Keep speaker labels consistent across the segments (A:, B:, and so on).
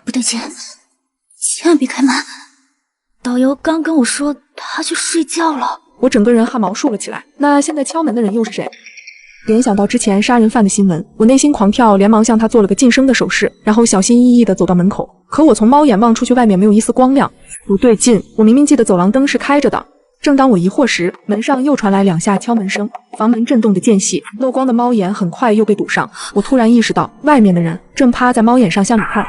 A: 不对劲，千万别开门！导游刚跟我说他去睡觉了。
B: 我整个人汗毛竖了起来。那现在敲门的人又是谁？联想到之前杀人犯的新闻，我内心狂跳，连忙向他做了个噤声的手势，然后小心翼翼地走到门口。可我从猫眼望出去，外面没有一丝光亮，不对劲，我明明记得走廊灯是开着的。正当我疑惑时，门上又传来2下敲门声，房门震动的间隙，漏光的猫眼很快又被堵上。我突然意识到，外面的人正趴在猫眼上向里看，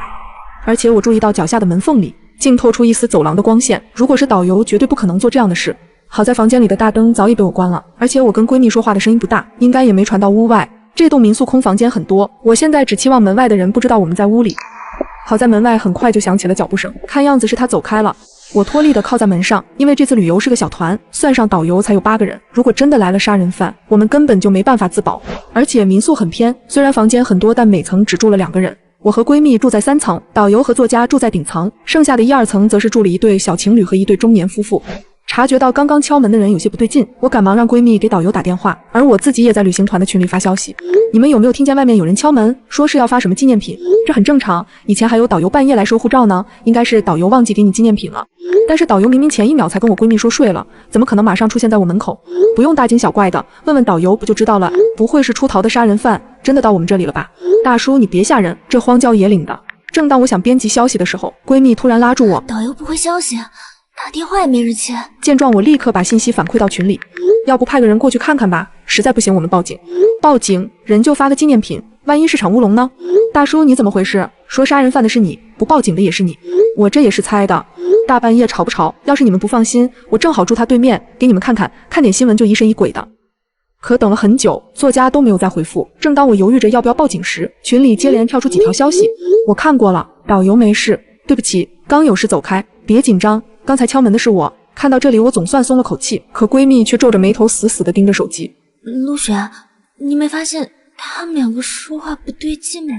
B: 而且我注意到脚下的门缝里竟透出一丝走廊的光线。如果是导游，绝对不可能做这样的事。好在房间里的大灯早已被我关了，而且我跟闺蜜说话的声音不大，应该也没传到屋外。这栋民宿空房间很多，我现在只期望门外的人不知道我们在屋里。好在门外很快就响起了脚步声，看样子是他走开了。我脱力地靠在门上，因为这次旅游是个小团，算上导游才有8个人。如果真的来了杀人犯，我们根本就没办法自保。而且民宿很偏，虽然房间很多，但每层只住了2个人。我和闺蜜住在3层，导游和作家住在顶层，剩下的1、2层则是住了一对小情侣和一对中年夫妇。察觉到刚刚敲门的人有些不对劲，我赶忙让闺蜜给导游打电话，而我自己也在旅行团的群里发消息。你们有没有听见外面有人敲门，说是要发什么纪念品？这很正常，以前还有导游半夜来收护照呢，应该是导游忘记给你纪念品了。但是导游明明前1秒才跟我闺蜜说睡了，怎么可能马上出现在我门口？不用大惊小怪的，问问导游不就知道了。不会是出逃的杀人犯真的到我们这里了吧？大叔你别吓人，这荒郊野岭的。正当我想编辑消息的时候，闺蜜突然拉住我，
A: 导游不回消息，打电话也没人接。
B: 见状我立刻把信息反馈到群里，要不派个人过去看看吧，实在不行我们报警。报警人就发个纪念品，万一是场乌龙呢？大叔你怎么回事？说杀人犯的是你，不报警的也是你。我这也是猜的，大半夜吵不吵？要是你们不放心，我正好住他对面，给你们看看，看点新闻就疑神疑鬼的。可等了很久，作家都没有再回复。正当我犹豫着要不要报警时，群里接连跳出几条消息，我看过了，导游没事，对不起，刚有事走开，别紧张，刚才敲门的是我。看到这里我总算松了口气，可闺蜜却皱着眉头死死地盯着手机。
A: 陆璇，你没发现他们2个说话不对劲吗？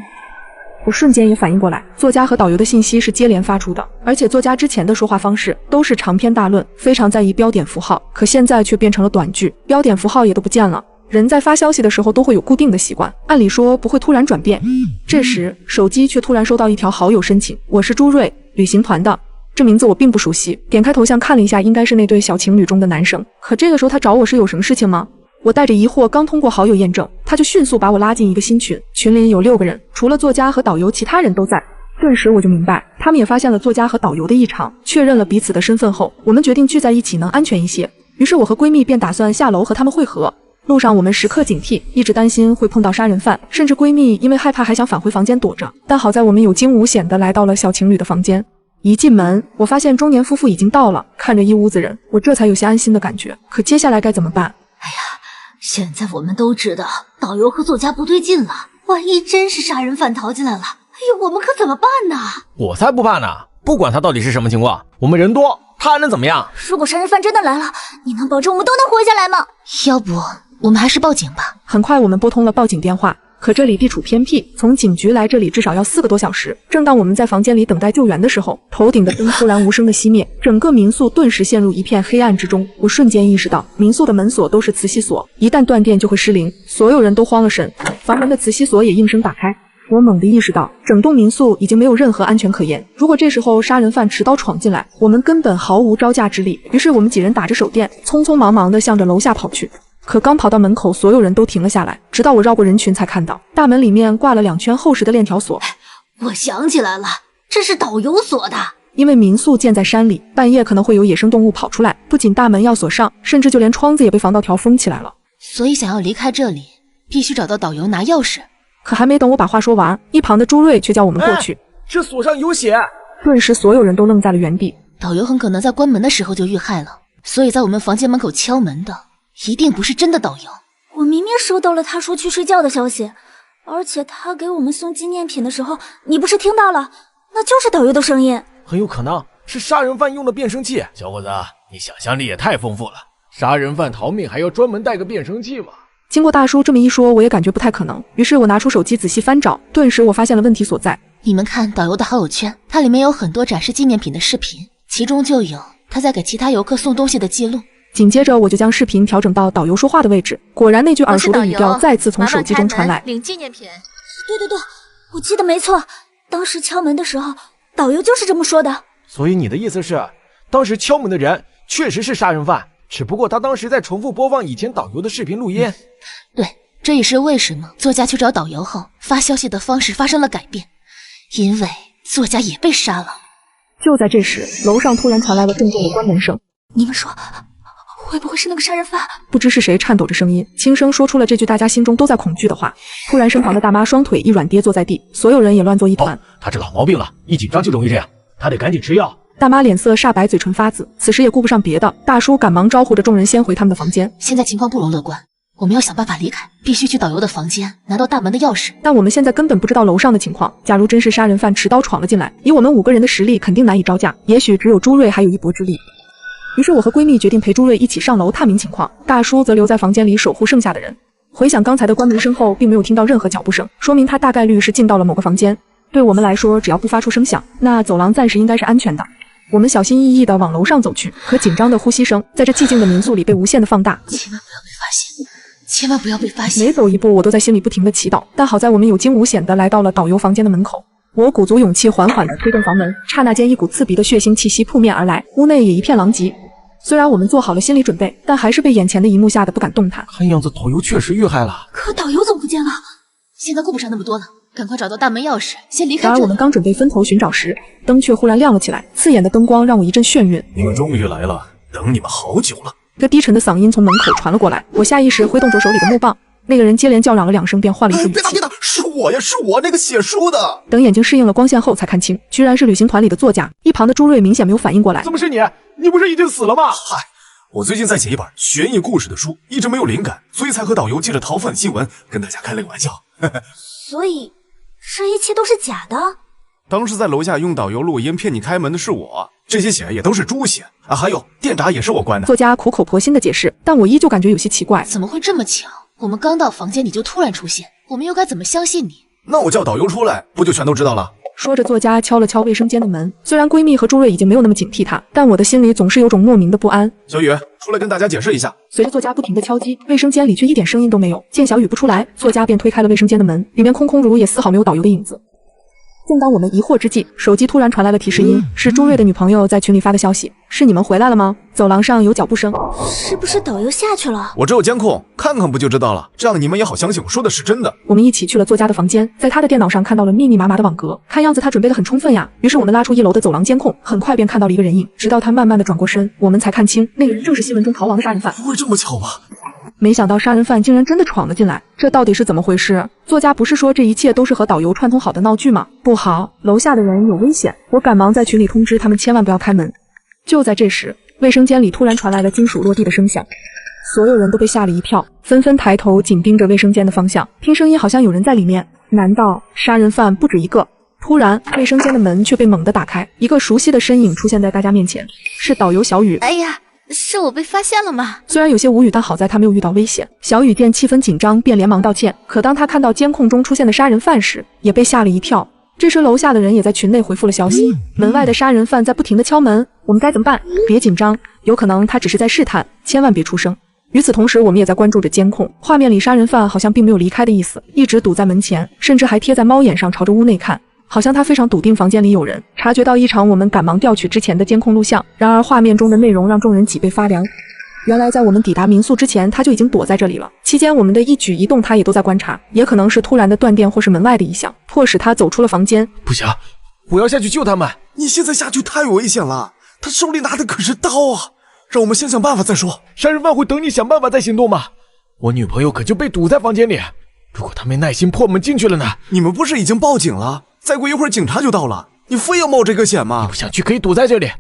B: 我瞬间也反应过来，作家和导游的信息是接连发出的，而且作家之前的说话方式都是长篇大论，非常在意标点符号，可现在却变成了短句，标点符号也都不见了。人在发消息的时候都会有固定的习惯，按理说不会突然转变。这时手机却突然收到一条好友申请，我是朱瑞，旅行团的。这名字我并不熟悉，点开头像看了一下，应该是那对小情侣中的男生。可这个时候他找我是有什么事情吗？我带着疑惑刚通过好友验证，他就迅速把我拉进一个新群，群里有6个人，除了作家和导游，其他人都在。顿时我就明白，他们也发现了作家和导游的异常，确认了彼此的身份后，我们决定聚在一起能安全一些。于是我和闺蜜便打算下楼和他们会合。路上我们时刻警惕，一直担心会碰到杀人犯，甚至闺蜜因为害怕还想返回房间躲着。但好在我们有惊无险地来到了小情侣的房间。一进门，我发现中年夫妇已经到了，看着一屋子人，我这才有些安心的感觉。可接下来该怎么办？
A: 哎呀，现在我们都知道导游和作家不对劲了，万一真是杀人犯逃进来了，哎呦，我们可怎么办呢？
C: 我才不怕呢，不管他到底是什么情况，我们人多，他还能怎么样？
A: 如果杀人犯真的来了，你能保证我们都能活下来吗？要不我们还是报警吧。
B: 很快我们拨通了报警电话，可这里地处偏僻，从警局来这里至少要4个多小时。正当我们在房间里等待救援的时候，头顶的灯突然无声的熄灭，整个民宿顿时陷入一片黑暗之中。我瞬间意识到，民宿的门锁都是磁吸锁，一旦断电就会失灵，所有人都慌了神，房门的磁吸锁也应声打开。我猛地意识到，整栋民宿已经没有任何安全可言。如果这时候杀人犯持刀闯进来，我们根本毫无招架之力。于是我们几人打着手电，匆匆忙忙地向着楼下跑去。可刚跑到门口，所有人都停了下来，直到我绕过人群才看到大门里面挂了2圈厚实的链条锁。
A: 我想起来了，这是导游锁的。
B: 因为民宿建在山里，半夜可能会有野生动物跑出来，不仅大门要锁上，甚至就连窗子也被防盗条封起来了。
A: 所以想要离开这里，必须找到导游拿钥匙。
B: 可还没等我把话说完，一旁的朱瑞却叫我们过去。
C: 这锁上有血！
B: 顿时所有人都愣在了原地。
A: 导游很可能在关门的时候就遇害了，所以在我们房间门口敲门的一定不是真的导游。我明明收到了他说去睡觉的消息，而且他给我们送纪念品的时候，你不是听到了？那就是导游的声音。
C: 很有可能是杀人犯用的变声器。小伙子，你想象力也太丰富了，杀人犯逃命还要专门带个变声器吗？
B: 经过大叔这么一说，我也感觉不太可能，于是我拿出手机仔细翻找，顿时我发现了问题所在。
A: 你们看导游的好友圈，它里面有很多展示纪念品的视频，其中就有他在给其他游客送东西的记录。
B: 紧接着我就将视频调整到导游说话的位置，果然那句耳熟的语调再次从手机中传来。
D: 领纪念品。
A: 对，我记得没错，当时敲门的时候，导游就是这么说的。
C: 所以你的意思是，当时敲门的人确实是杀人犯，只不过他当时在重复播放以前导游的视频录音。
A: 对，这也是为什么作家去找导游后发消息的方式发生了改变，因为作家也被杀了。
B: 就在这时，楼上突然传来了重重的关门声。
A: 你们说，会不会是那个杀人犯？
B: 不知是谁颤抖着声音，轻声说出了这句大家心中都在恐惧的话。突然，身旁的大妈双腿一软，跌坐在地，所有人也乱作一团。
C: 他这老毛病了，一紧张就容易这样，他得赶紧吃药。
B: 大妈脸色煞白，嘴唇发紫，此时也顾不上别的，大叔赶忙招呼着众人先回他们的房间。
A: 现在情况不容乐观，我们要想办法离开，必须去导游的房间拿到大门的钥匙。
B: 但我们现在根本不知道楼上的情况，假如真是杀人犯持刀闯了进来，以我们5个人的实力肯定难以招架，也许只有朱瑞还有一搏之力。于是我和闺蜜决定陪朱瑞一起上楼探明情况，大叔则留在房间里守护剩下的人。回想刚才的关门声后，并没有听到任何脚步声，说明他大概率是进到了某个房间。对我们来说，只要不发出声响，那走廊暂时应该是安全的。我们小心翼翼地往楼上走去，可紧张的呼吸声在这寂静的民宿里被无限的放大。
A: 千万不要被发现，千万不要被发现！
B: 每走一步，我都在心里不停地祈祷。但好在我们有惊无险地来到了导游房间的门口。我鼓足勇气，缓缓地推动房门，刹那间一股刺鼻的血腥气息扑面而来，屋内也一片狼藉。虽然我们做好了心理准备，但还是被眼前的一幕吓得不敢动弹。
C: 看样子导游确实遇害了，
A: 可导游怎么不见了？现在顾不上那么多了，赶快找到大门钥匙，先离开这里。
B: 然而我们刚准备分头寻找时，灯却忽然亮了起来，刺眼的灯光让我一阵眩晕。
E: 你们终于来了，等你们好久了。
B: 一个低沉的嗓音从门口传了过来，我下意识挥动着手里的木棒。那个人接连叫嚷了2声，便换了一个语气。
E: 别打，是我呀，是我那个写书的。
B: 等眼睛适应了光线后，才看清，居然是旅行团里的作家。一旁的朱瑞明显没有反应过来。
C: 怎么是你？你不是已经死了吗？
E: 嗨，我最近在写一本悬疑故事的书，一直没有灵感，所以才和导游借着逃犯新闻跟大家开了个玩笑。
A: 所以这一切都是假的？
E: 当时在楼下用导游录音骗你开门的是我，这些血也都是猪血啊，还有电闸也是我关的。
B: 作家苦口婆心的解释，但我依旧感觉有些奇怪。
A: 怎么会这么巧？我们刚到房间你就突然出现，我们又该怎么相信你？
E: 那我叫导游出来，不就全都知道了？
B: 说着，作家敲了敲卫生间的门。虽然闺蜜和朱瑞已经没有那么警惕她，但我的心里总是有种莫名的不安。
E: 小雨，出来跟大家解释一下。
B: 随着作家不停的敲击，卫生间里却一点声音都没有。见小雨不出来，作家便推开了卫生间的门，里面空空如也，丝毫没有导游的影子。正当我们疑惑之际，手机突然传来了提示音，是朱瑞的女朋友在群里发的消息。是你们回来了吗？走廊上有脚步声，
A: 是不是导游下去了？
E: 我这有监控，看看不就知道了。这样你们也好相信我说的是真的。
B: 我们一起去了作家的房间，在他的电脑上看到了密密麻麻的网格，看样子他准备得很充分呀。于是我们拉出1楼的走廊监控，很快便看到了一个人影，直到他慢慢的转过身，我们才看清那个人正是新闻中逃亡的杀人犯。
E: 不会这么巧吧？
B: 没想到杀人犯竟然真的闯了进来，这到底是怎么回事？作家不是说这一切都是和导游串通好的闹剧吗？不好，楼下的人有危险！我赶忙在群里通知他们千万不要开门。就在这时，卫生间里突然传来了金属落地的声响，所有人都被吓了一跳，纷纷抬头紧盯着卫生间的方向，听声音好像有人在里面。难道杀人犯不止一个？突然，卫生间的门却被猛地打开，一个熟悉的身影出现在大家面前，是导游小雨。
D: 哎呀，是我被发现了吗？
B: 虽然有些无语，但好在他没有遇到危险。小雨见气氛紧张，便连忙道歉。可当他看到监控中出现的杀人犯时，也被吓了一跳。这时楼下的人也在群内回复了消息，门外的杀人犯在不停地敲门，我们该怎么办？别紧张，有可能他只是在试探，千万别出声。与此同时，我们也在关注着监控，画面里杀人犯好像并没有离开的意思，一直堵在门前，甚至还贴在猫眼上朝着屋内看，好像他非常笃定房间里有人。察觉到异常，我们赶忙调取之前的监控录像，然而画面中的内容让众人脊背发凉。原来在我们抵达民宿之前，他就已经躲在这里了。期间我们的一举一动他也都在观察，也可能是突然的断电或是门外的异响，迫使他走出了房间。
C: 不行，我要下去救他们。
E: 你现在下去太危险了，他手里拿的可是刀啊！让我们先想办法再说。
C: 杀人犯会等你想办法再行动吗？我女朋友可就被堵在房间里，如果她没耐心破门进去了呢？
E: 你们不是已经报警了？再过一会儿警察就到了，你非要冒这个险吗？
C: 你不想去可以堵在这里，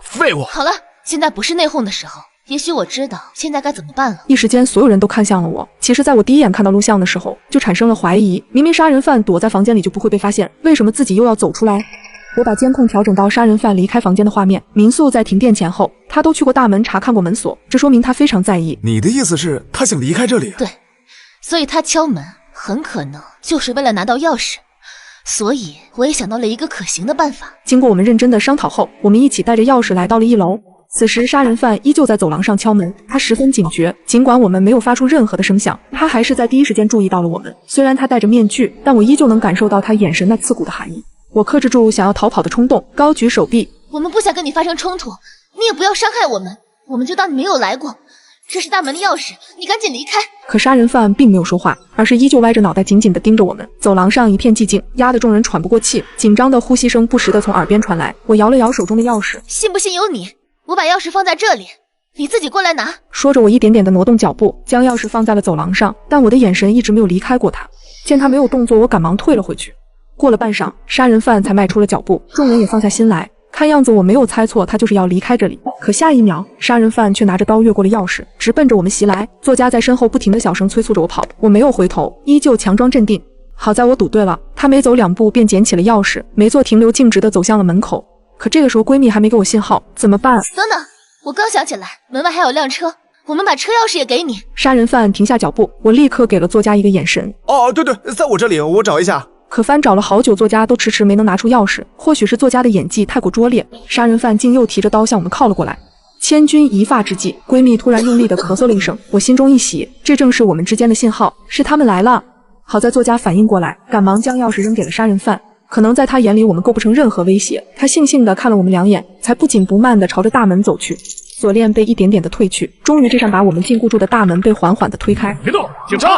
C: 废物！
A: 好了，现在不是内讧的时候。也许我知道现在该怎么办了。
B: 一时间，所有人都看向了我。其实，在我第一眼看到录像的时候，就产生了怀疑：明明杀人犯躲在房间里就不会被发现，为什么自己又要走出来？我把监控调整到杀人犯离开房间的画面。民宿在停电前后，他都去过大门查看过门锁，这说明他非常在意。
E: 你的意思是，他想离开这里？
A: 对，所以他敲门很可能就是为了拿到钥匙。所以我也想到了一个可行的办法。
B: 经过我们认真的商讨后，我们一起带着钥匙来到了1楼。此时杀人犯依旧在走廊上敲门，他十分警觉，尽管我们没有发出任何的声响，他还是在第一时间注意到了我们。虽然他戴着面具，但我依旧能感受到他眼神那刺骨的寒意。我克制住想要逃跑的冲动，高举手臂。
A: 我们不想跟你发生冲突，你也不要伤害我们，我们就当你没有来过。这是大门的钥匙，你赶紧离开。
B: 可杀人犯并没有说话，而是依旧歪着脑袋紧紧地盯着我们。走廊上一片寂静，压得众人喘不过气，紧张的呼吸声不时地从耳边传来。我摇了摇手中的钥匙，
A: 信不信由你，我把钥匙放在这里，你自己过来拿。
B: 说着，我一点点地挪动脚步，将钥匙放在了走廊上，但我的眼神一直没有离开过他。见他没有动作，我赶忙退了回去。过了半晌，杀人犯才迈出了脚步，众人也放下心来。看样子我没有猜错，他就是要离开这里。可下一秒，杀人犯却拿着刀越过了钥匙，直奔着我们袭来。作家在身后不停地小声催促着我跑，我没有回头，依旧强装镇定。好在我赌对了，他没走2步便捡起了钥匙，没做停留，径直地走向了门口。可这个时候闺蜜还没给我信号，怎么办？
A: 等等，我刚想起来，门外还有辆车，我们把车钥匙也给你。
B: 杀人犯停下脚步，我立刻给了作家一个眼神。
E: 哦，对，在我这里，我找一下。
B: 可翻找了好久，作家都迟迟没能拿出钥匙。或许是作家的演技太过拙劣，杀人犯竟又提着刀向我们靠了过来。千钧一发之际，闺蜜突然用力地咳嗽了一声，我心中一喜，这正是我们之间的信号，是他们来了。好在作家反应过来，赶忙将钥匙扔给了杀人犯。可能在他眼里我们构不成任何威胁，他悻悻地看了我们2眼，才不紧不慢地朝着大门走去。锁链被一点点地褪去，终于这扇把我们禁锢住的大门被缓缓地推开。
C: 别动，警察！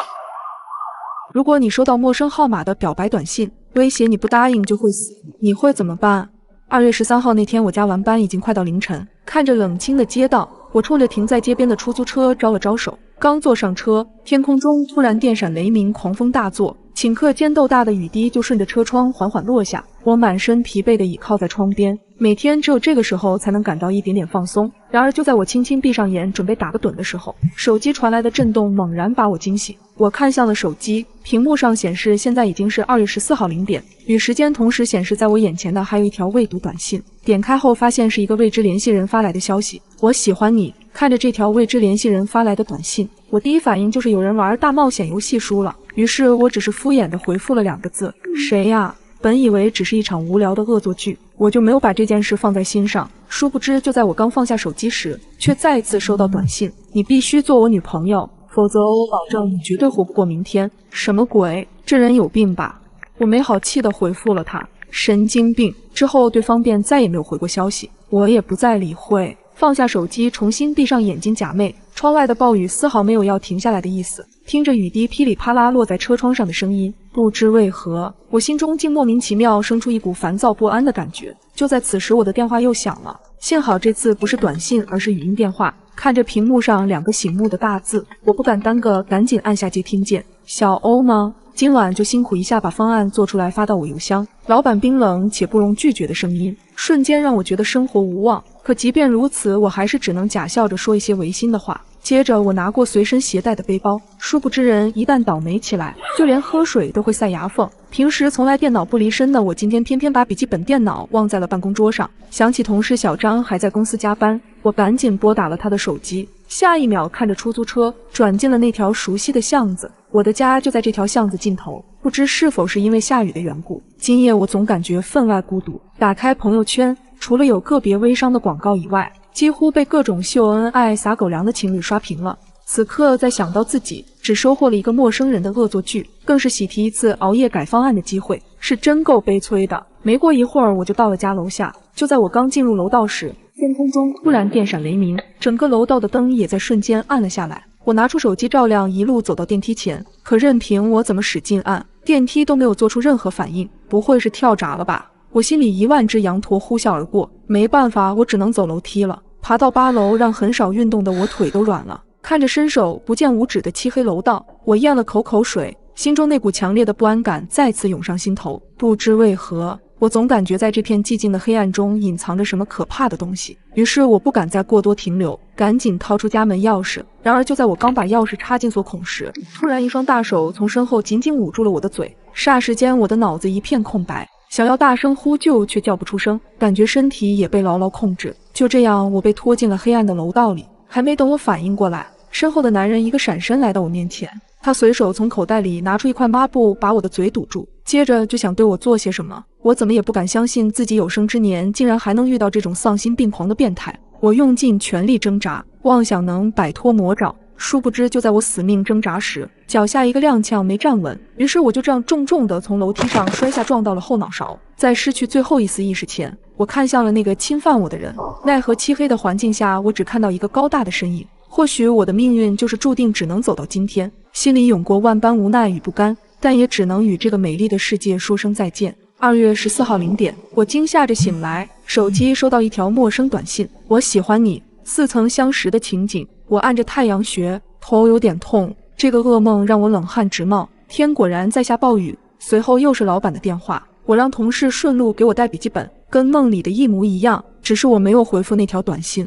B: 如果你收到陌生号码的表白短信，威胁你不答应就会死，你会怎么办？2月13号那天，我加完班已经快到凌晨，看着冷清的街道，我冲着停在街边的出租车招了招手。刚坐上车，天空中突然电闪雷鸣，狂风大作，顷刻间豆大的雨滴就顺着车窗缓缓落下。我满身疲惫地倚靠在窗边，每天只有这个时候才能感到一点点放松。然而就在我轻轻闭上眼准备打个盹的时候，手机传来的震动猛然把我惊醒。我看向了手机，屏幕上显示现在已经是2月14号0点，与时间同时显示在我眼前的还有一条未读短信。点开后发现是一个未知联系人发来的消息，我喜欢你。看着这条未知联系人发来的短信，我第一反应就是有人玩大冒险游戏输了，于是我只是敷衍地回复了2个字：谁呀？本以为只是一场无聊的恶作剧，我就没有把这件事放在心上。殊不知就在我刚放下手机时，却再一次收到短信：你必须做我女朋友，否则我保证你绝对活不过明天。什么鬼？这人有病吧？我没好气地回复了他：神经病。之后对方便再也没有回过消息，我也不再理会，放下手机，重新闭上眼睛假寐。窗外的暴雨丝毫没有要停下来的意思，听着雨滴噼里啪啦落在车窗上的声音，不知为何，我心中竟莫名其妙生出一股烦躁不安的感觉。就在此时，我的电话又响了，幸好这次不是短信，而是语音电话。看着屏幕上2个醒目的大字，我不敢耽搁，赶紧按下接听键。小欧吗？今晚就辛苦一下，把方案做出来发到我邮箱。老板冰冷且不容拒绝的声音，瞬间让我觉得生活无望。可即便如此，我还是只能假笑着说一些违心的话。接着我拿过随身携带的背包，殊不知人一旦倒霉起来，就连喝水都会塞牙缝。平时从来电脑不离身的我，今天偏偏把笔记本电脑忘在了办公桌上。想起同事小张还在公司加班，我赶紧拨打了他的手机。下一秒，看着出租车转进了那条熟悉的巷子，我的家就在这条巷子尽头。不知是否是因为下雨的缘故，今夜我总感觉分外孤独。打开朋友圈，除了有个别微商的广告以外，几乎被各种秀恩爱撒狗粮的情侣刷屏了。此刻再想到自己只收获了一个陌生人的恶作剧，更是喜提一次熬夜改方案的机会，是真够悲催的。没过一会儿，我就到了家楼下。就在我刚进入楼道时，天空中突然电闪雷鸣，整个楼道的灯也在瞬间暗了下来。我拿出手机照亮，一路走到电梯前，可任凭我怎么使劲按，电梯都没有做出任何反应。不会是跳闸了吧？我心里1万只羊驼呼啸而过，没办法，我只能走楼梯了。爬到8楼，让很少运动的我腿都软了。看着伸手不见五指的漆黑楼道，我咽了口水，心中那股强烈的不安感再次涌上心头。不知为何，我总感觉在这片寂静的黑暗中隐藏着什么可怕的东西。于是我不敢再过多停留，赶紧掏出家门钥匙。然而就在我刚把钥匙插进锁孔时，突然一双大手从身后紧紧捂住了我的嘴。霎时间，我的脑子一片空白，想要大声呼救却叫不出声，感觉身体也被牢牢控制。就这样，我被拖进了黑暗的楼道里。还没等我反应过来，身后的男人一个闪身来到我面前，他随手从口袋里拿出一块抹布，把我的嘴堵住，接着就想对我做些什么。我怎么也不敢相信自己有生之年竟然还能遇到这种丧心病狂的变态。我用尽全力挣扎，妄想能摆脱魔爪。殊不知，就在我死命挣扎时，脚下一个踉跄没站稳，于是我就这样重重地从楼梯上摔下，撞到了后脑勺。在失去最后一丝意识前，我看向了那个侵犯我的人。奈何漆黑的环境下，我只看到一个高大的身影。或许我的命运就是注定只能走到今天，心里涌过万般无奈与不甘，但也只能与这个美丽的世界说声再见。2月14号0点，我惊吓着醒来，手机收到一条陌生短信：我喜欢你，似曾相识的情景。我按着太阳穴，头有点痛。这个噩梦让我冷汗直冒。天果然在下暴雨。随后又是老板的电话，我让同事顺路给我带笔记本，跟梦里的一模一样，只是我没有回复那条短信。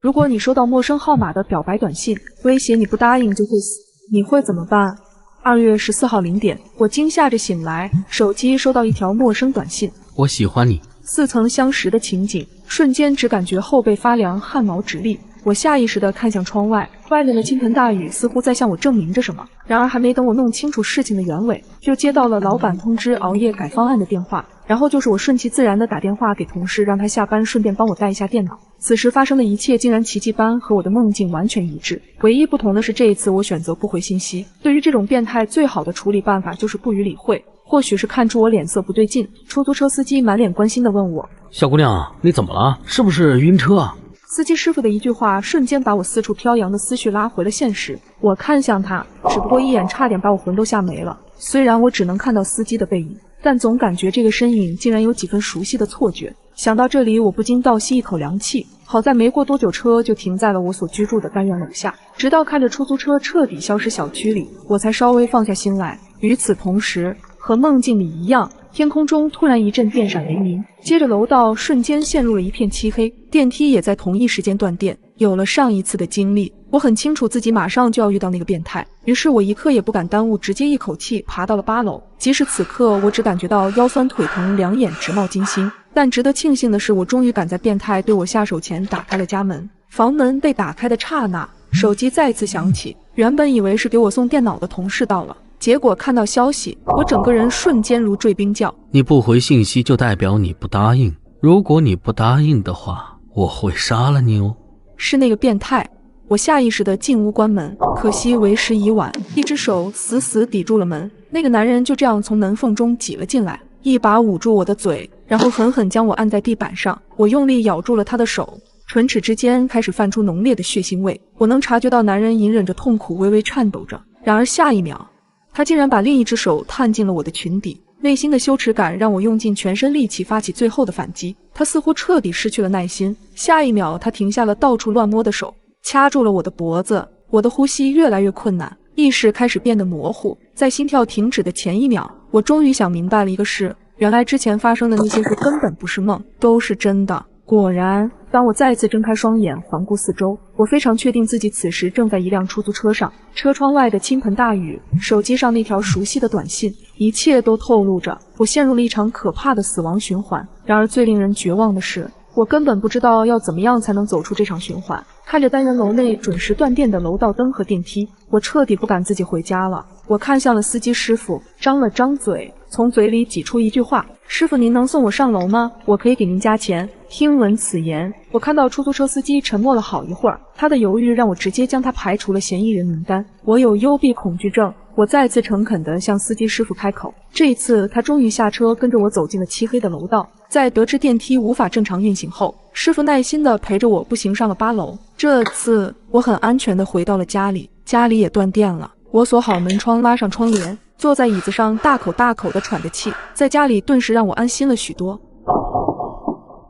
B: 如果你收到陌生号码的表白短信，威胁你不答应就会死，你会怎么办？2月14号0点，我惊吓着醒来，手机收到一条陌生短信：
F: 我喜欢你，
B: 似曾相识的情景。瞬间只感觉后背发凉，汗毛直立。我下意识地看向窗外，外面的倾盆大雨似乎在向我证明着什么。然而还没等我弄清楚事情的原委，就接到了老板通知熬夜改方案的电话。然后就是我顺其自然地打电话给同事，让他下班顺便帮我带一下电脑。此时发生的一切竟然奇迹般和我的梦境完全一致，唯一不同的是这一次我选择不回信息。对于这种变态，最好的处理办法就是不予理会。或许是看出我脸色不对劲，出租车司机满脸关心地问我：
F: 小姑娘，你怎么了？是不是晕车啊？
B: 司机师傅的一句话瞬间把我四处飘扬的思绪拉回了现实。我看向他，只不过一眼差点把我魂都吓没了。虽然我只能看到司机的背影，但总感觉这个身影竟然有几分熟悉的错觉。想到这里，我不禁倒吸一口凉气。好在没过多久，车就停在了我所居住的单元楼下。直到看着出租车彻底消失小区里，我才稍微放下心来。与此同时，和梦境里一样，天空中突然一阵电闪雷鸣，接着楼道瞬间陷入了一片漆黑，电梯也在同一时间断电。有了上一次的经历，我很清楚自己马上就要遇到那个变态，于是我一刻也不敢耽误，直接一口气爬到了8楼。即使此刻我只感觉到腰酸腿疼，两眼直冒金星，但值得庆幸的是，我终于赶在变态对我下手前打开了家门。房门被打开的刹那，手机再次响起，原本以为是给我送电脑的同事到了，结果看到消息，我整个人瞬间如坠冰窖。
F: 你不回信息就代表你不答应，如果你不答应的话，我会杀了你哦。
B: 是那个变态。我下意识地进屋关门，可惜为时已晚，一只手死死抵住了门。那个男人就这样从门缝中挤了进来，一把捂住我的嘴，然后狠狠将我按在地板上。我用力咬住了他的手，唇齿之间开始泛出浓烈的血腥味。我能察觉到男人隐忍着痛苦，微微颤抖着。然而下一秒，他竟然把另一只手探进了我的裙底。内心的羞耻感让我用尽全身力气发起最后的反击。他似乎彻底失去了耐心，下一秒他停下了到处乱摸的手，掐住了我的脖子。我的呼吸越来越困难，意识开始变得模糊。在心跳停止的前一秒，我终于想明白了一个事，原来之前发生的那些事根本不是梦，都是真的。果然，当我再次睁开双眼环顾四周，我非常确定自己此时正在一辆出租车上。车窗外的倾盆大雨，手机上那条熟悉的短信，一切都透露着我陷入了一场可怕的死亡循环。然而最令人绝望的是，我根本不知道要怎么样才能走出这场循环。看着单元楼内准时断电的楼道灯和电梯，我彻底不敢自己回家了。我看向了司机师傅，张了张嘴，从嘴里挤出一句话：师傅，您能送我上楼吗？我可以给您加钱。听闻此言，我看到出租车司机沉默了好一会儿，他的犹豫让我直接将他排除了嫌疑人名单。我有幽闭恐惧症，我再次诚恳地向司机师傅开口。这一次，他终于下车，跟着我走进了漆黑的楼道。在得知电梯无法正常运行后，师傅耐心地陪着我步行上了8楼。这次，我很安全地回到了家里，家里也断电了。我锁好门窗，拉上窗帘，坐在椅子上大口大口地喘着气，在家里顿时让我安心了许多。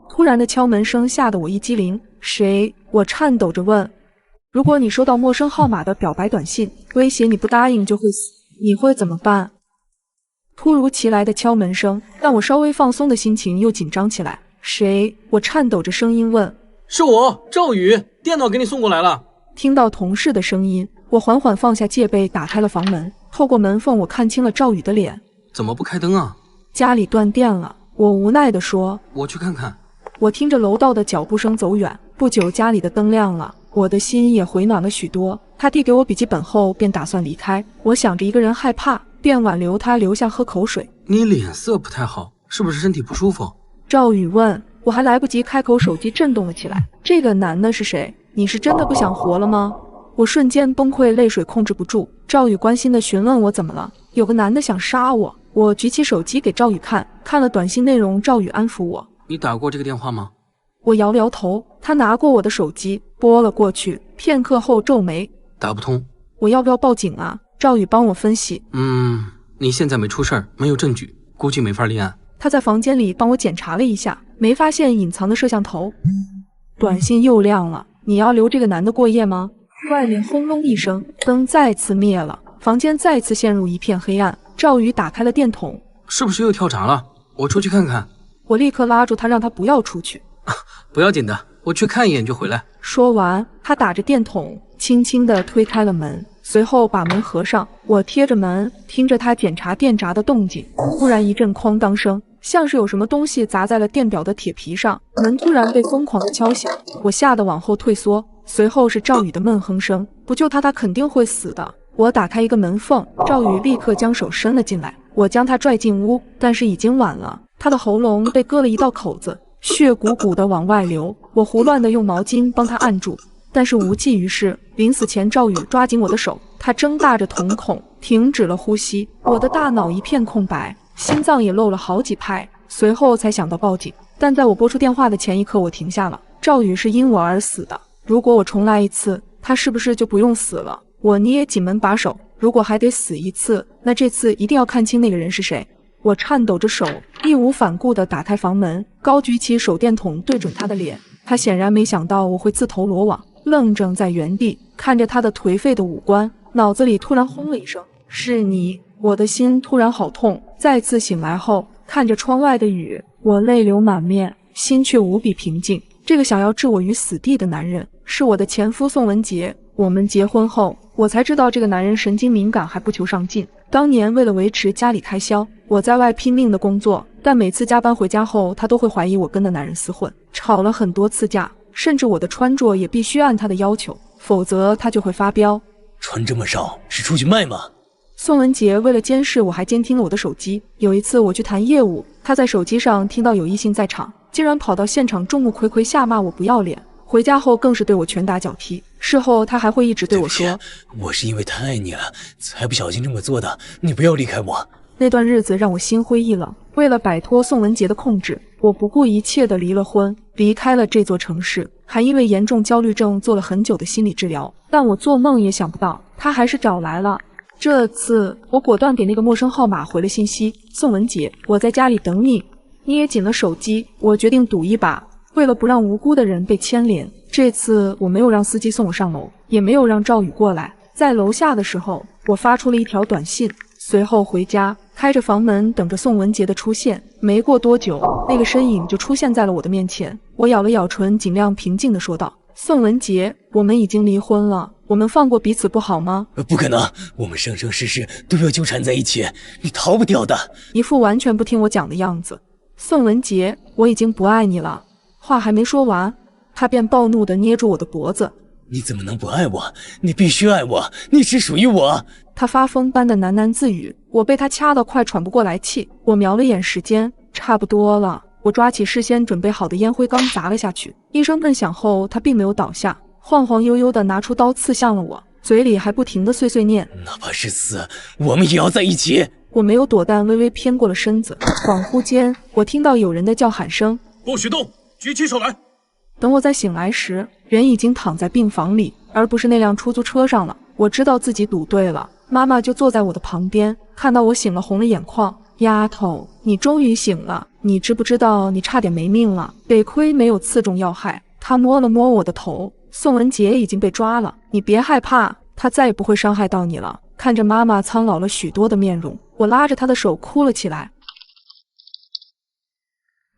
B: 突然的敲门声吓得我一激灵，谁？我颤抖着问。如果你收到陌生号码的表白短信，威胁你不答应就会死，你会怎么办？突如其来的敲门声让我稍微放松的心情又紧张起来。谁？我颤抖着声音问。
G: 是我，赵宇，电脑给你送过来了。
B: 听到同事的声音，我缓缓放下戒备，打开了房门。透过门缝，我看清了赵宇的脸。
G: 怎么不开灯啊？
B: 家里断电了，我无奈地说。
G: 我去看看。
B: 我听着楼道的脚步声走远，不久家里的灯亮了，我的心也回暖了许多。他递给我笔记本后便打算离开，我想着一个人害怕，便挽留他留下喝口水。
G: 你脸色不太好，是不是身体不舒服？
B: 赵宇问。我还来不及开口，手机震动了起来。这个男的是谁？你是真的不想活了吗？我瞬间崩溃，泪水控制不住。赵宇关心地询问我怎么了，有个男的想杀我。我举起手机给赵宇看，看了短信内容，赵宇安抚我。
G: 你打过这个电话吗？
B: 我摇了摇头，他拿过我的手机拨了过去，片刻后皱眉，
G: 打不通。
B: 我要不要报警啊？赵宇帮我分析。
G: 你现在没出事儿，没有证据，估计没法立案。
B: 他在房间里帮我检查了一下，没发现隐藏的摄像头。短信又亮了，你要留这个男的过夜吗？外面轰隆一声，灯再次灭了，房间再次陷入一片黑暗。赵宇打开了电筒，
G: 是不是又跳闸了？我出去看看。
B: 我立刻拉住他，让他不要出去。
G: 不要紧的，我去看一眼就回来。
B: 说完，他打着电筒，轻轻地推开了门，随后把门合上。我贴着门，听着他检查电闸的动静。忽然一阵哐当声，像是有什么东西砸在了电表的铁皮上，门突然被疯狂地敲响，我吓得往后退缩。随后是赵宇的闷哼声：“不救他，他肯定会死的。”我打开一个门缝，赵宇立刻将手伸了进来，我将他拽进屋，但是已经晚了，他的喉咙被割了一道口子，血鼓鼓的往外流。我胡乱的用毛巾帮他按住，但是无济于事。临死前，赵宇抓紧我的手，他睁大着瞳孔，停止了呼吸。我的大脑一片空白，心脏也漏了好几拍，随后才想到报警。但在我拨出电话的前一刻，我停下了。赵宇是因我而死的，如果我重来一次，他是不是就不用死了？我捏紧门把手，如果还得死一次，那这次一定要看清那个人是谁。我颤抖着手，义无反顾地打开房门，高举起手电筒对准他的脸。他显然没想到我会自投罗网，愣怔在原地，看着他的颓废的五官，脑子里突然轰了一声：“是你！”我的心突然好痛。再次醒来后，看着窗外的雨，我泪流满面，心却无比平静。这个想要置我于死地的男人，是我的前夫宋文杰。我们结婚后，我才知道这个男人神经敏感，还不求上进。当年为了维持家里开销，我在外拼命的工作，但每次加班回家后，他都会怀疑我跟那男人厮混，吵了很多次架，甚至我的穿着也必须按他的要求，否则他就会发飙。
H: 穿这么少是出去卖吗？
B: 宋文杰为了监视我，还监听了我的手机。有一次我去谈业务，他在手机上听到有异性在场，竟然跑到现场众目睽睽下骂我不要脸。回家后更是对我拳打脚踢，事后他还会一直对我说：“
H: 我是因为太爱你了，才不小心这么做的，你不要离开我。”
B: 那段日子让我心灰意冷，为了摆脱宋文杰的控制，我不顾一切地离了婚，离开了这座城市，还因为严重焦虑症做了很久的心理治疗。但我做梦也想不到，他还是找来了。这次我果断给那个陌生号码回了信息：“宋文杰，我在家里等你。”捏紧了手机，我决定赌一把。为了不让无辜的人被牵连，这次我没有让司机送我上楼，也没有让赵宇过来。在楼下的时候，我发出了一条短信，随后回家，开着房门等着宋文杰的出现。没过多久，那个身影就出现在了我的面前。我咬了咬唇，尽量平静地说道：“宋文杰，我们已经离婚了，我们放过彼此不好吗？”
H: 不可能，我们生生世世都要纠缠在一起，你逃不掉的。
B: 一副完全不听我讲的样子。宋文杰，我已经不爱你了。话还没说完，他便暴怒地捏住我的脖子。
H: 你怎么能不爱我？你必须爱我，你只属于我。
B: 他发疯般的喃喃自语，我被他掐得快喘不过来气。我瞄了眼时间，差不多了。我抓起事先准备好的烟灰缸砸了下去，一声闷响后，他并没有倒下，晃晃悠悠地拿出刀刺向了我，嘴里还不停地碎碎念：“
H: 哪怕是死，我们也要在一起。”
B: 我没有躲，但微微偏过了身子。恍惚间，我听到有人的叫喊声：“
E: 不许动！举起手来！”
B: 等我再醒来时，人已经躺在病房里，而不是那辆出租车上了。我知道自己赌对了，妈妈就坐在我的旁边，看到我醒了，红了眼眶。丫头，你终于醒了，你知不知道你差点没命了？得亏没有刺中要害。她摸了摸我的头，宋文杰已经被抓了，你别害怕，他再也不会伤害到你了。看着妈妈苍老了许多的面容，我拉着她的手哭了起来。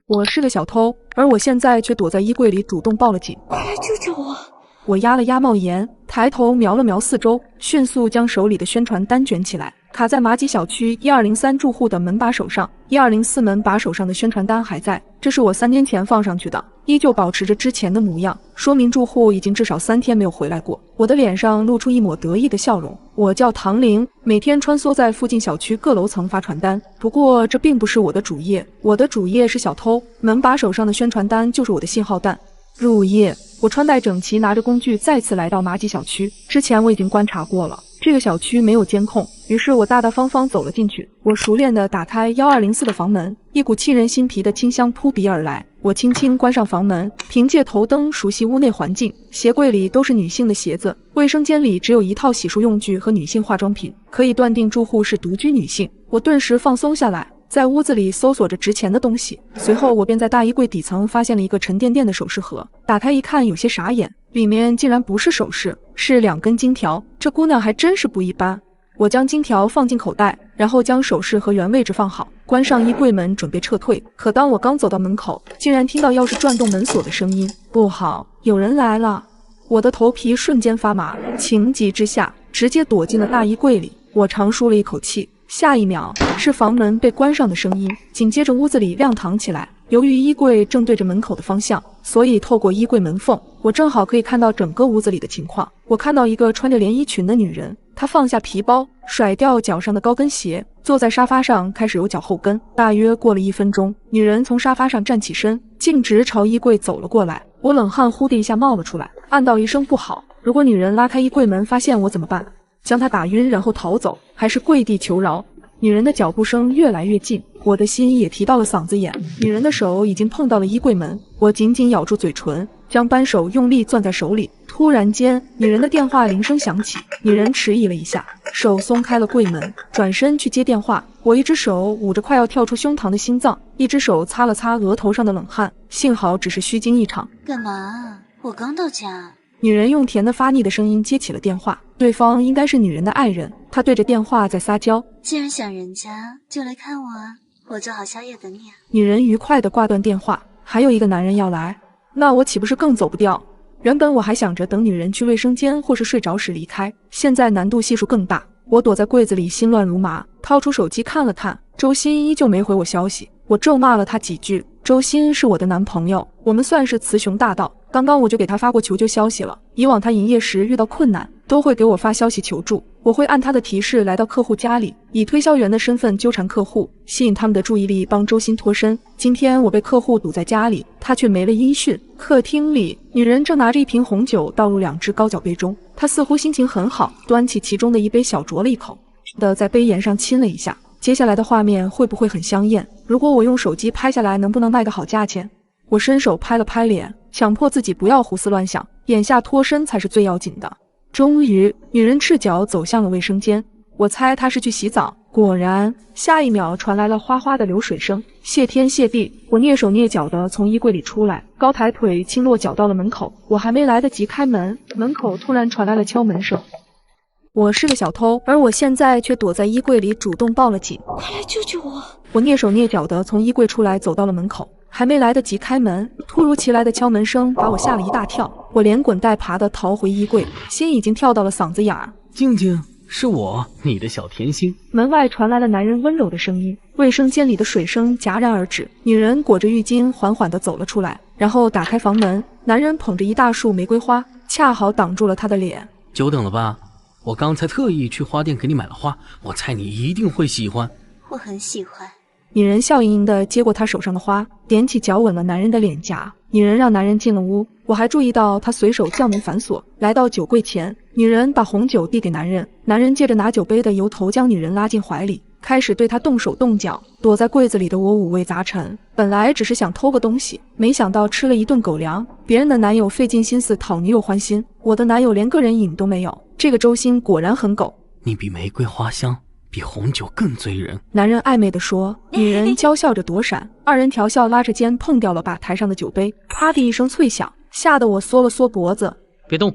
B: 我是个小偷，而我现在却躲在衣柜里主动报了警。
A: 快来救救我！
B: 我压了压帽檐，抬头瞄了瞄四周，迅速将手里的宣传单卷起来，卡在马吉小区1203住户的门把手上，1204门把手上的宣传单还在，这是我3天前放上去的，依旧保持着之前的模样，说明住户已经至少3天没有回来过。我的脸上露出一抹得意的笑容。我叫唐玲，每天穿梭在附近小区各楼层发传单，不过这并不是我的主业，我的主业是小偷，门把手上的宣传单就是我的信号弹。入夜，我穿戴整齐，拿着工具再次来到马吉小区。之前我已经观察过了，这个小区没有监控，于是我大大方方走了进去。我熟练地打开1204的房门，一股沁人心脾的清香扑鼻而来。我轻轻关上房门，凭借头灯熟悉屋内环境。鞋柜里都是女性的鞋子，卫生间里只有一套洗漱用具和女性化妆品，可以断定住户是独居女性。我顿时放松下来，在屋子里搜索着值钱的东西。随后我便在大衣柜底层发现了一个沉甸甸的首饰盒，打开一看有些傻眼，里面竟然不是首饰，是2根金条。这姑娘还真是不一般。我将金条放进口袋，然后将首饰和原位置放好，关上衣柜门准备撤退。可当我刚走到门口，竟然听到钥匙转动门锁的声音。不好，有人来了！我的头皮瞬间发麻，情急之下直接躲进了大衣柜里。我长舒了一口气，下一秒是房门被关上的声音，紧接着屋子里亮堂起来。由于衣柜正对着门口的方向，所以透过衣柜门缝，我正好可以看到整个屋子里的情况。我看到一个穿着连衣裙的女人，她放下皮包，甩掉脚上的高跟鞋，坐在沙发上开始揉脚后跟。大约过了1分钟，女人从沙发上站起身，径直朝衣柜走了过来。我冷汗呼的一下冒了出来，暗道一声不好，如果女人拉开衣柜门发现我怎么办？将她打晕然后逃走，还是跪地求饶？女人的脚步声越来越近，我的心也提到了嗓子眼。女人的手已经碰到了衣柜门，我紧紧咬住嘴唇，将扳手用力攥在手里。突然间，女人的电话铃声响起，女人迟疑了一下，手松开了柜门，转身去接电话。我一只手捂着快要跳出胸膛的心脏，一只手擦了擦额头上的冷汗，幸好只是虚惊一场。
A: 干嘛？我刚到家。
B: 女人用甜的发腻的声音接起了电话，对方应该是女人的爱人，她对着电话在撒娇。
A: 既然想人家，就来看我啊，我做好宵夜等你啊。
B: 女人愉快地挂断电话，还有一个男人要来，那我岂不是更走不掉？原本我还想着等女人去卫生间或是睡着时离开，现在难度系数更大。我躲在柜子里心乱如麻，掏出手机看了看，周鑫依旧没回我消息。我咒骂了他几句。周鑫是我的男朋友，我们算是雌雄大盗。刚刚我就给他发过求救消息了，以往他营业时遇到困难都会给我发消息求助，我会按他的提示来到客户家里，以推销员的身份纠缠客户，吸引他们的注意力，帮周鑫脱身。今天我被客户堵在家里，他却没了音讯。客厅里，女人正拿着一瓶红酒倒入2只高脚杯中，她似乎心情很好，端起其中的一杯小酌了一口，在杯沿上亲了一下。接下来的画面会不会很香艳？如果我用手机拍下来，能不能卖个好价钱？我伸手拍了拍脸，强迫自己不要胡思乱想，眼下脱身才是最要紧的。终于，女人赤脚走向了卫生间，我猜她是去洗澡。果然，下一秒传来了哗哗的流水声。谢天谢地，我蹑手蹑脚地从衣柜里出来，高抬腿轻落脚到了门口。我还没来得及开门，门口突然传来了敲门声。我是个小偷，而我现在却躲在衣柜里主动报了警。
A: 快来救救我！
B: 我蹑手蹑脚地从衣柜出来，走到了门口，还没来得及开门，突如其来的敲门声把我吓了一大跳。我连滚带爬地逃回衣柜，心已经跳到了嗓子眼儿。
F: 静静，是我，你的小甜心。
B: 门外传来了男人温柔的声音，卫生间里的水声戛然而止。女人裹着浴巾缓缓地走了出来，然后打开房门。男人捧着一大束玫瑰花，恰好挡住了他的脸。
F: 久等了吧？我刚才特意去花店给你买了花，我猜你一定会喜欢。
A: 我很喜欢。
B: 女人笑盈盈地接过他手上的花，踮起脚吻了男人的脸颊。女人让男人进了屋，我还注意到她随手将门反锁，来到酒柜前。女人把红酒递给男人，男人借着拿酒杯的由头将女人拉进怀里，开始对她动手动脚。躲在柜子里的我五味杂陈，本来只是想偷个东西，没想到吃了一顿狗粮。别人的男友费尽心思讨女友欢心，我的男友连个人影都没有。这个周鑫果然很狗。
F: 你比玫瑰花香，比红酒更醉人。
B: 男人暧昧地说。女人娇笑着躲闪，二人调笑拉着肩碰掉了吧台上的酒杯，啪的一声脆响，吓得我缩了缩脖子。
F: 别动，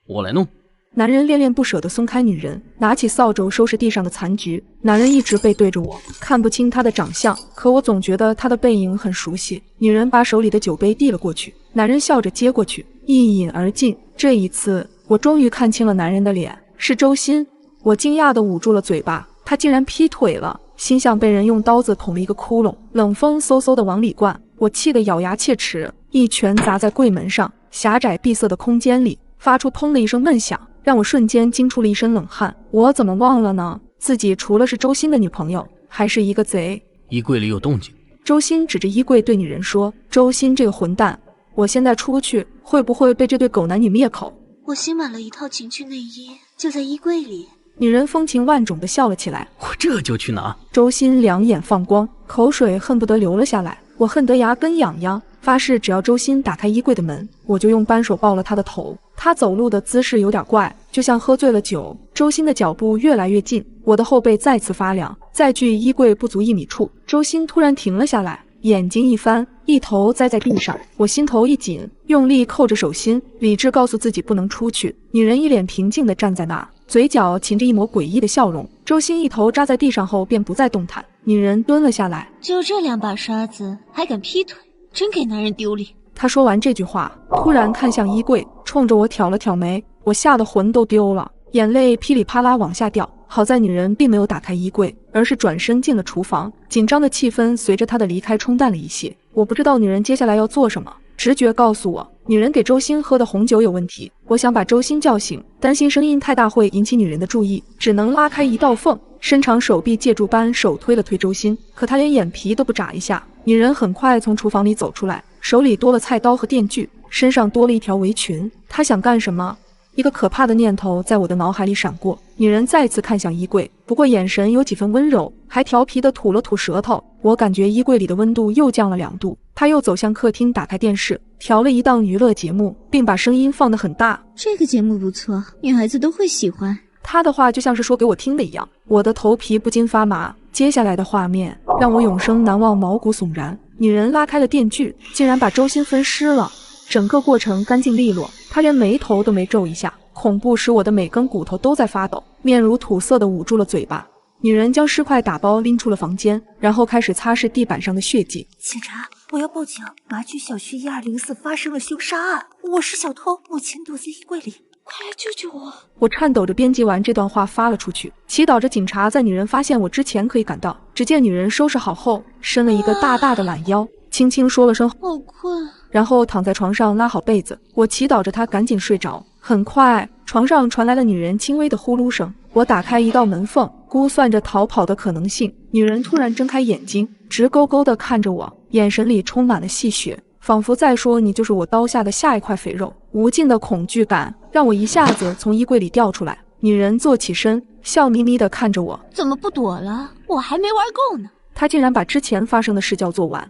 F: 我来弄。
B: 男人恋恋不舍地松开女人，拿起扫帚收拾地上的残局。男人一直背对着我，看不清他的长相，可我总觉得他的背影很熟悉。女人把手里的酒杯递了过去，男人笑着接过去，一饮而尽。这一次我终于看清了男人的脸，是周鑫。我惊讶地捂住了嘴巴，他竟然劈腿了，心像被人用刀子捅了一个窟窿，冷风嗖嗖的往里灌，我气得咬牙切齿，一拳砸在柜门上，狭窄闭塞的空间里发出砰的一声闷响，让我瞬间惊出了一身冷汗。我怎么忘了呢？自己除了是周鑫的女朋友，还是一个贼。
F: 衣柜里有动静。
B: 周鑫指着衣柜对女人说：“周鑫这个混蛋，我现在出去会不会被这对狗男女灭口？”
A: 我新买了一套情趣内衣，就在衣柜里。
B: 女人风情万种地笑了起来。
F: 我这就去拿。
B: 周鑫两眼放光，口水恨不得流了下来。我恨得牙根痒痒，发誓只要周鑫打开衣柜的门，我就用扳手抱了他的头。他走路的姿势有点怪，就像喝醉了酒。周鑫的脚步越来越近，我的后背再次发凉。在距衣柜不足1米处，周鑫突然停了下来，眼睛一翻，一头栽在地上。我心头一紧，用力扣着手心，理智告诉自己不能出去。女人一脸平静地站在那，嘴角噙着一抹诡异的笑容。周鑫一头扎在地上后便不再动弹。女人蹲了下来，
A: 就这2把刷子还敢劈腿，真给男人丢脸。
B: 她说完这句话，突然看向衣柜，冲着我挑了挑眉。我吓得魂都丢了，眼泪噼里啪啦往下掉。好在女人并没有打开衣柜，而是转身进了厨房。紧张的气氛随着她的离开冲淡了一些。我不知道女人接下来要做什么，直觉告诉我，女人给周鑫喝的红酒有问题。我想把周鑫叫醒，担心声音太大会引起女人的注意，只能拉开一道缝，伸长手臂借助扳手推了推周鑫。可他连眼皮都不眨一下。女人很快从厨房里走出来，手里多了菜刀和电锯，身上多了一条围裙。她想干什么？一个可怕的念头在我的脑海里闪过。女人再次看向衣柜，不过眼神有几分温柔，还调皮地吐了吐舌头。我感觉衣柜里的温度又降了2度。她又走向客厅，打开电视，调了一档娱乐节目，并把声音放得很大。
A: 这个节目不错，女孩子都会喜欢。
B: 她的话就像是说给我听的一样，我的头皮不禁发麻。接下来的画面让我永生难忘，毛骨悚然。女人拉开了电锯，竟然把周鑫分尸了。整个过程干净利落，她连眉头都没皱一下，恐怖使我的每根骨头都在发抖，面如土色的捂住了嘴巴。女人将尸块打包拎出了房间，然后开始擦拭地板上的血迹。
A: 警察，我要报警，麻区小区1204发生了凶杀案，我是小偷，目前躲在衣柜里，快来救救我！
B: 我颤抖着编辑完这段话发了出去，祈祷着警察在女人发现我之前可以赶到。只见女人收拾好后，伸了一个大大的懒腰，轻轻说了声
A: 好困，
B: 然后躺在床上拉好被子。我祈祷着她赶紧睡着。很快，床上传来了女人轻微的呼噜声。我打开一道门缝，估算着逃跑的可能性。女人突然睁开眼睛，直勾勾地看着我，眼神里充满了戏谑，仿佛在说你就是我刀下的下一块肥肉。无尽的恐惧感让我一下子从衣柜里掉出来。女人坐起身，笑眯眯地看着我，
A: 怎么不躲了？我还没玩够呢。
B: 她竟然把之前发生的事叫做完。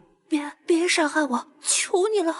A: 别杀害我，求你了！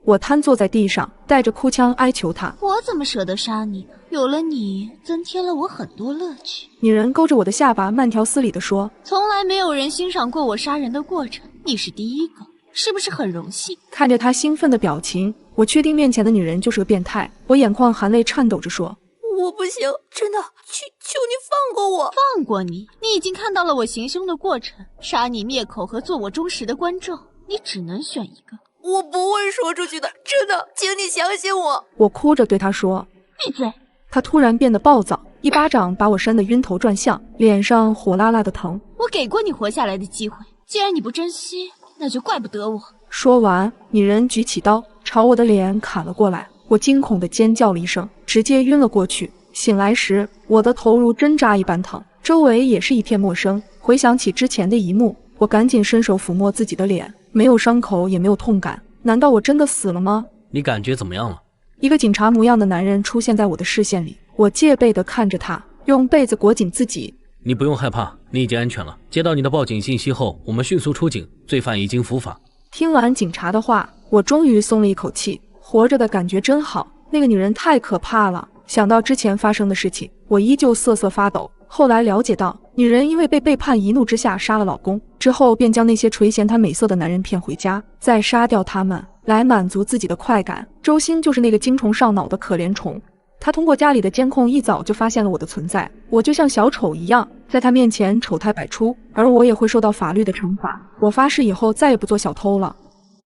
B: 我瘫坐在地上，带着哭腔哀求她。
A: 我怎么舍得杀你？有了你，增添了我很多乐趣。
B: 女人勾着我的下巴，慢条斯理地说：
A: 从来没有人欣赏过我杀人的过程，你是第一个，是不是很荣幸？
B: 看着她兴奋的表情，我确定面前的女人就是个变态。我眼眶含泪，颤抖着说：
A: 我不行，真的，求你放过我！放过你？你已经看到了我行凶的过程，杀你灭口和做我忠实的观众，你只能选一个。我不会说出去的，真的，请你相信我。
B: 我哭着对她说：
A: 闭嘴！
B: 她突然变得暴躁，一巴掌把我扇得晕头转向，脸上火辣辣的疼。
A: 我给过你活下来的机会，既然你不珍惜，那就怪不得我。
B: 说完，女人举起刀朝我的脸砍了过来。我惊恐地尖叫了一声，直接晕了过去。醒来时，我的头如针扎一般疼，周围也是一片陌生。回想起之前的一幕，我赶紧伸手抚摸自己的脸，没有伤口，也没有痛感。难道我真的死了吗？
F: 你感觉怎么样了？
B: 一个警察模样的男人出现在我的视线里，我戒备地看着他，用被子裹紧自己。
F: 你不用害怕，你已经安全了。接到你的报警信息后，我们迅速出警，罪犯已经伏法。
B: 听完警察的话，我终于松了一口气，活着的感觉真好。那个女人太可怕了，想到之前发生的事情，我依旧瑟瑟发抖。后来了解到，女人因为被背叛，一怒之下杀了老公，之后便将那些垂涎她美色的男人骗回家，再杀掉他们，来满足自己的快感。周鑫就是那个精虫上脑的可怜虫，他通过家里的监控一早就发现了我的存在，我就像小丑一样，在他面前丑态百出，而我也会受到法律的惩罚。我发誓以后再也不做小偷了。